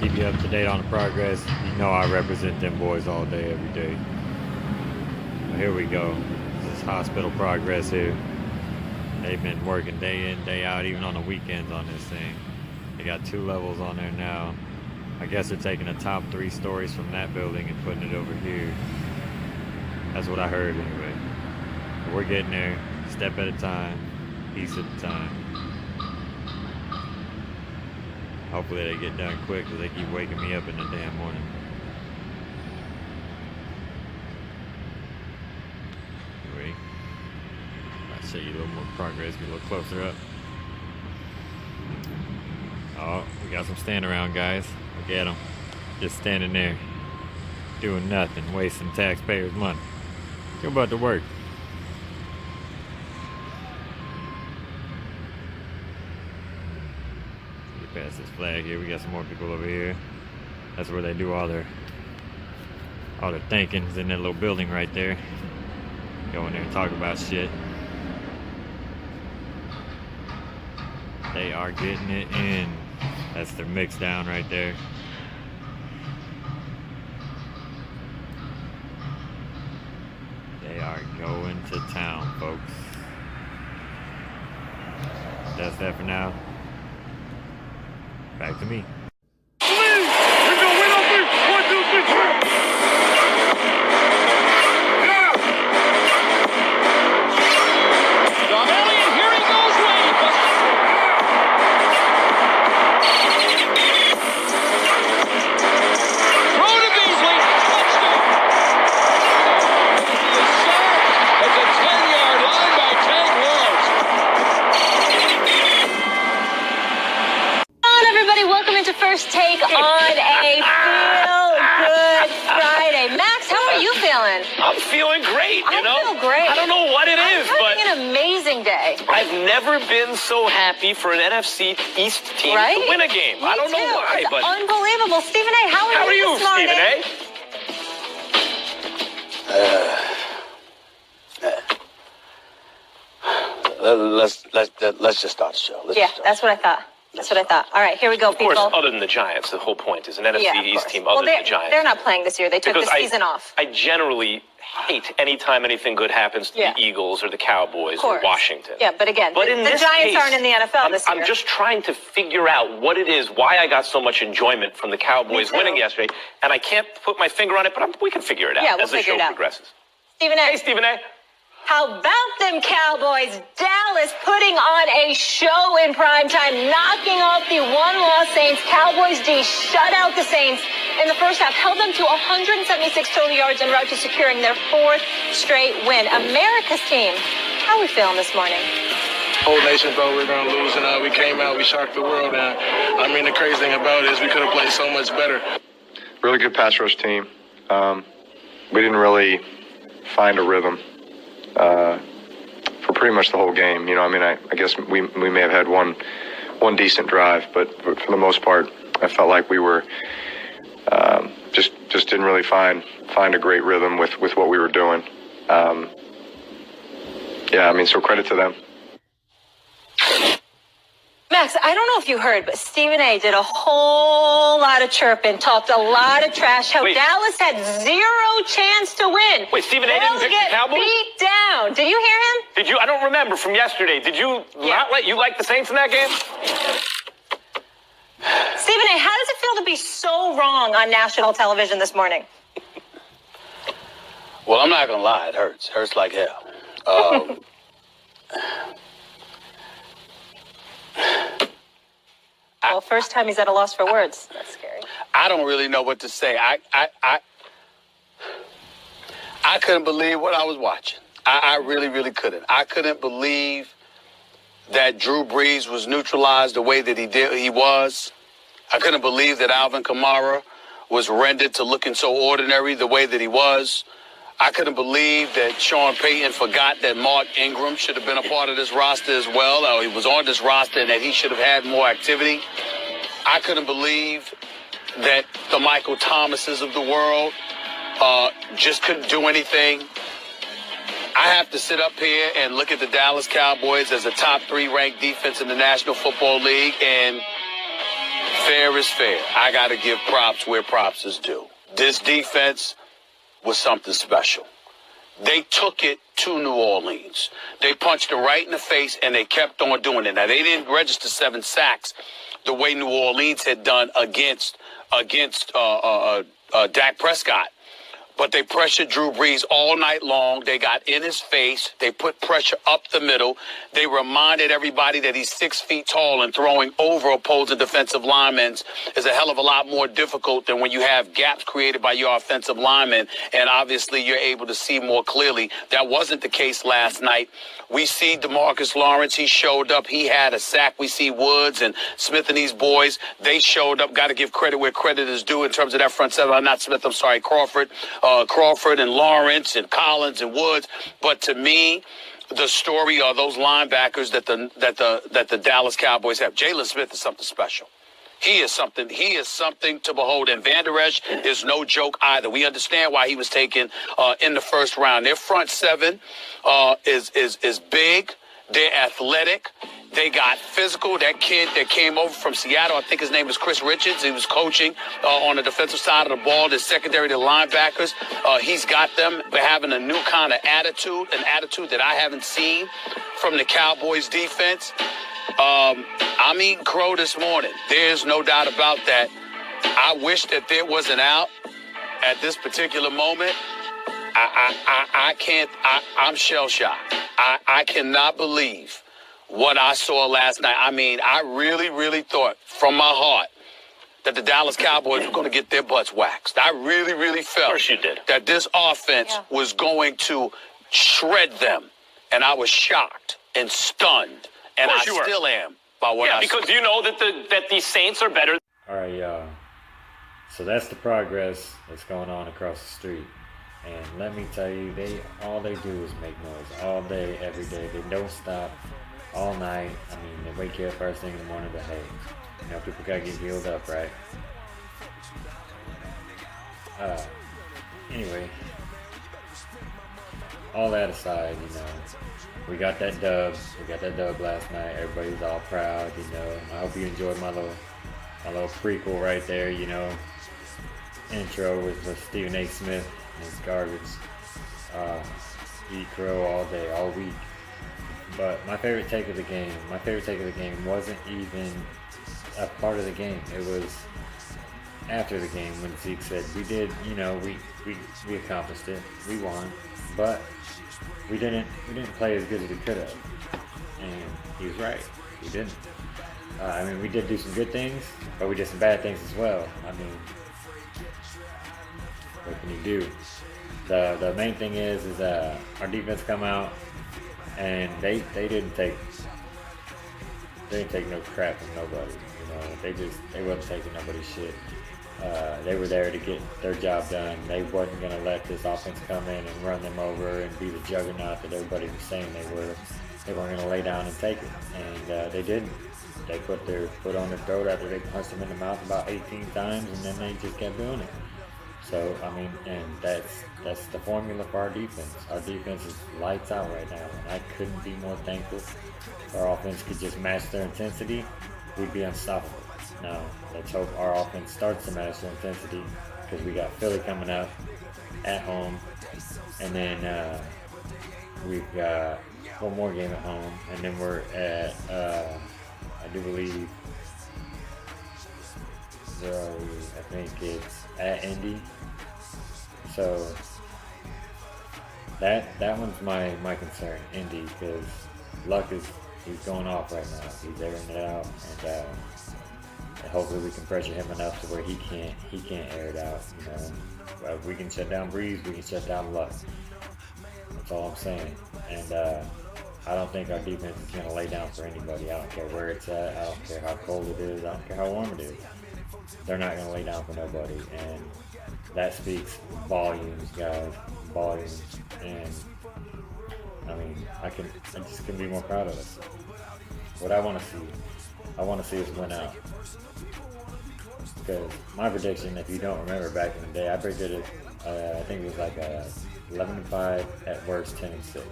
keep you up to date on the progress. You know I represent them boys all day, every day. Well, here we go. This is hospital progress here. They've been working day in, day out, even on the weekends on this thing. They got 2 levels on there now. I guess they're taking the top 3 stories from that building and putting it over here. That's what I heard anyway. But we're getting there, step at a time, piece at a time. Hopefully they get done quick because they keep waking me up in the damn morning. Anyway, I'll show you a little more progress, get a little closer up. Oh, we got some stand around guys. Look at them. Just standing there, doing nothing, wasting taxpayers' money. Go about to work. Get past this flag here. We got some more people over here. That's where they do all their thinkings in that little building right there. Go in there and talk about shit. They are getting it in. That's their mix down right there. They are going to town, folks. That's that for now. Back to me. First take on a feel-good Friday. Max, how are you feeling? I'm feeling great, you know? I feel great. I don't know what it is, but... It's an amazing day. I've never been so happy for an NFC East team to win a game. I don't know why, it's but... unbelievable. Stephen A., how are you this morning? Stephen A.? Let's just start the show. That's what I thought. That's what I thought. All right, here we go, people. Of course, other than the Giants, the whole point is an NFC East team other than the Giants. They're not playing this year. They took the season off. I generally hate anytime anything good happens to the Eagles or the Cowboys or Washington. Yeah, but again, the Giants aren't in the NFL this year. I'm just trying to figure out what it is, why I got so much enjoyment from the Cowboys winning yesterday, and I can't put my finger on it, but we can figure it out as the show progresses. Stephen A. Hey, Stephen A. How about them Cowboys? Dallas putting on a show in primetime, knocking off the one-loss Saints. Cowboys D shut out the Saints in the first half, held them to 176 total yards en route to securing their 4th straight win. America's team, how are we feeling this morning? Whole nation thought we were going to lose, and we came out, we shocked the world. And I mean, the crazy thing about it is we could have played so much better. Really good pass rush team. We didn't really find a rhythm for pretty much the whole game. You know, I mean, I guess we may have had one decent drive, but for the most part, I felt like we were just didn't really find a great rhythm with what we were doing. Yeah, I mean, so credit to them. Max, I don't know if you heard, but Stephen A. did a whole lot of chirping, talked a lot of trash, how Dallas had 0 chance to win. Wait, Stephen A. didn't pick the Cowboys? Beat down. Did you hear him? Did you? I don't remember from yesterday. Did you not let you like the Saints in that game? Stephen A., how does it feel to be so wrong on national television this morning? Well, I'm not going to lie. It hurts. It hurts like hell. Well, first time he's at a loss for words. That's scary. I don't really know what to say. I couldn't believe what I was watching. I really, really couldn't. I couldn't believe that Drew Brees was neutralized the way that he was. I couldn't believe that Alvin Kamara was rendered to looking so ordinary the way that he was. I couldn't believe that Sean Payton forgot that Mark Ingram should have been a part of this roster as well, or he was on this roster and that he should have had more activity. I couldn't believe that the Michael Thomases of the world just couldn't do anything. I have to sit up here and look at the Dallas Cowboys as a top 3 ranked defense in the National Football League and fair is fair. I got to give props where props is due. This defense was something special. They took it to New Orleans. They punched it right in the face, and they kept on doing it. Now, they didn't register 7 sacks the way New Orleans had done against Dak Prescott. But they pressured Drew Brees all night long. They got in his face. They put pressure up the middle. They reminded everybody that he's 6 feet tall, and throwing over opposing defensive linemen is a hell of a lot more difficult than when you have gaps created by your offensive linemen. And obviously, you're able to see more clearly. That wasn't the case last night. We see DeMarcus Lawrence. He showed up. He had a sack. We see Woods and Smith and these boys. They showed up. Got to give credit where credit is due in terms of that front seven. Not Smith, I'm sorry, Crawford. Crawford and Lawrence and Collins and Woods. But to me, the story are those linebackers that the Dallas Cowboys have. Jalen Smith is something special. He is something to behold. And Van Der Esch is no joke either. We understand why he was taken in the first round. Their front seven is big. They're athletic. They got physical. That kid that came over from Seattle, I think his name is Chris Richards. He was coaching on the defensive side of the ball, the secondary to linebackers. He's got them having a new kind of attitude, an attitude that I haven't seen from the Cowboys defense. I'm eating crow this morning. There's no doubt about that. I wish that there was an out at this particular moment. I can't. I'm shell-shocked. I cannot believe what I saw last night. I mean, I really, really thought from my heart that the Dallas Cowboys were going to get their butts waxed. I really, really felt of course you did. That this offense was going to shred them. And I was shocked and stunned. And I still am by what I saw. Because you know that the Saints are better. All right, y'all. So that's the progress that's going on across the street. And let me tell you, all they do is make noise all day, every day. They don't stop all night. I mean, they wake you up first thing in the morning, but hey, you know, people gotta get healed up, right? Anyway, all that aside, you know, we got that dub. We got that dub last night. Everybody was all proud, you know. I hope you enjoyed my little prequel right there, you know. Intro with Stephen A. Smith and his garbage. Eat crow all day, all week. But my favorite take of the game wasn't even a part of the game. It was after the game when Zeke said, we did, you know, we accomplished it. We won. But we didn't play as good as we could have. And he was right. We didn't. I mean, we did do some good things, but we did some bad things as well. I mean, what can you do? The main thing is our defense come out and they didn't take no crap from nobody. You know, they wasn't taking nobody's shit. They were there to get their job done. They wasn't gonna let this offense come in and run them over and be the juggernaut that everybody was saying they were. They weren't gonna lay down and take it, and they didn't. They put their foot on their throat after they punched them in the mouth about 18 times, and then they just kept doing it. So, I mean, and that's the formula for our defense. Our defense is lights out right now, and I couldn't be more thankful. If our offense could just match their intensity, we'd be unstoppable. Now, let's hope our offense starts to match their intensity, because we got Philly coming up at home, and then we've got one more game at home, and then we're at, I do believe, I think it's at Indy. So that one's my concern, Indy, because Luck he's going off right now. He's airing it out, and hopefully we can pressure him enough to where he can't air it out. You know, if we can shut down Breeze, we can shut down Luck. That's all I'm saying. And I don't think our defense is going to lay down for anybody. I don't care where it's at. I don't care how cold it is. I don't care how warm it is. They're not going to lay down for nobody. And that speaks volumes, guys. Volumes. And, I mean, I just couldn't be more proud of us. What I want to see us win out. Because my prediction, if you don't remember back in the day, I predicted it, I think it was like 11-5, at worst 10-6. It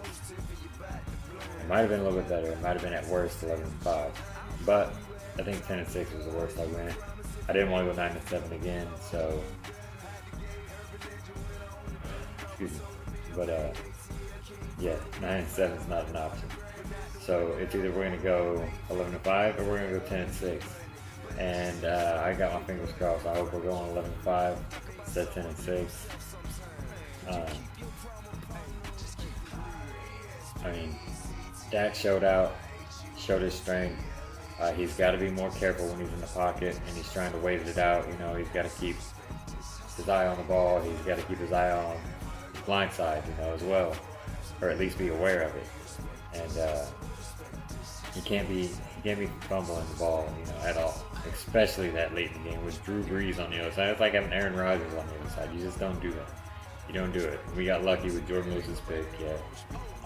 might have been a little bit better. It might have been at worst 11-5. But I think 10-6 was the worst I went. I didn't want to go 9-7 again, so excuse me. But yeah, 9-7 is not an option. So it's either we're gonna go 11-5 or we're gonna go 10-6. And I got my fingers crossed. I hope we're going 11-5 instead of 10-6. I mean, Dak showed his strength. He's got to be more careful when he's in the pocket and he's trying to wait it out. You know, he's got to keep his eye on the ball. He's got to keep his eye on the blind side, you know, as well, or at least be aware of it. And he can't be fumbling the ball, you know, at all. Especially that late in the game with Drew Brees on the other side. It's like having Aaron Rodgers on the other side. You just don't do that. You don't do it. We got lucky with Jordan Lewis's pick. Yeah,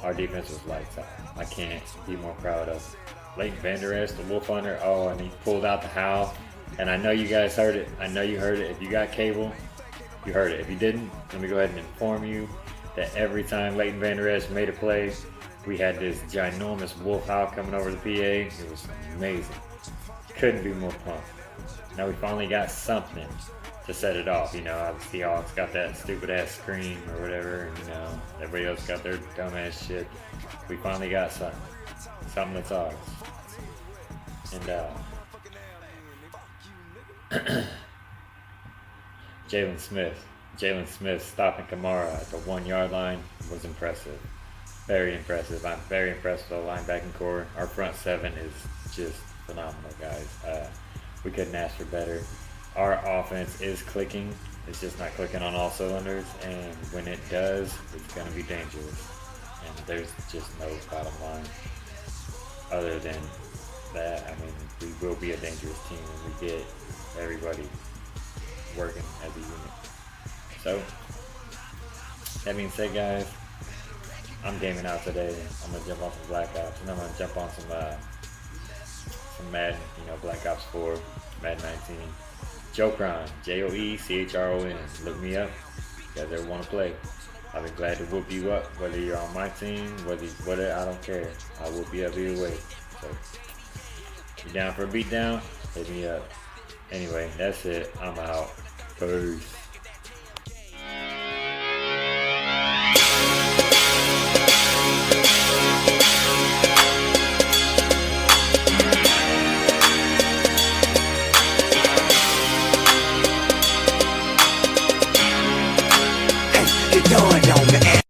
our defense was lights out. I can't be more proud of Leighton Vander Esch, the Wolf Hunter. Oh, and he pulled out the howl. And I know you guys heard it. I know you heard it. If you got cable, you heard it. If you didn't, let me go ahead and inform you that every time Leighton Vander Esch made a play, we had this ginormous wolf howl coming over the PA. It was amazing. Couldn't be more pumped. Now we finally got something to set it off. You know, the Seahawks got that stupid ass scream or whatever, and, you know, everybody else got their dumb ass shit. We finally got something that's ours. And Jalen Smith stopping Kamara at the 1 yard line was impressive. Very impressive. I'm very impressed with the linebacking core. Our front seven is just phenomenal, guys. We couldn't ask for better. Our offense is clicking. It's just not clicking on all cylinders, and when it does, it's going to be dangerous. And there's just no bottom line other than that. I mean, we will be a dangerous team when we get everybody working as a unit. So, that being said, guys, I'm gaming out today. I'm going to jump on some Black Ops, and I'm going to jump on some Madden, you know, Black Ops 4, Madden 19. Joechron, Joechron. Look me up. If you guys ever want to play, I'll be glad to whoop you up. Whether you're on my team, whether I don't care. I'll whoop you up either way. So, if you're down for a beatdown, hit me up. Anyway, that's it. I'm out. Peace. You're going on, man.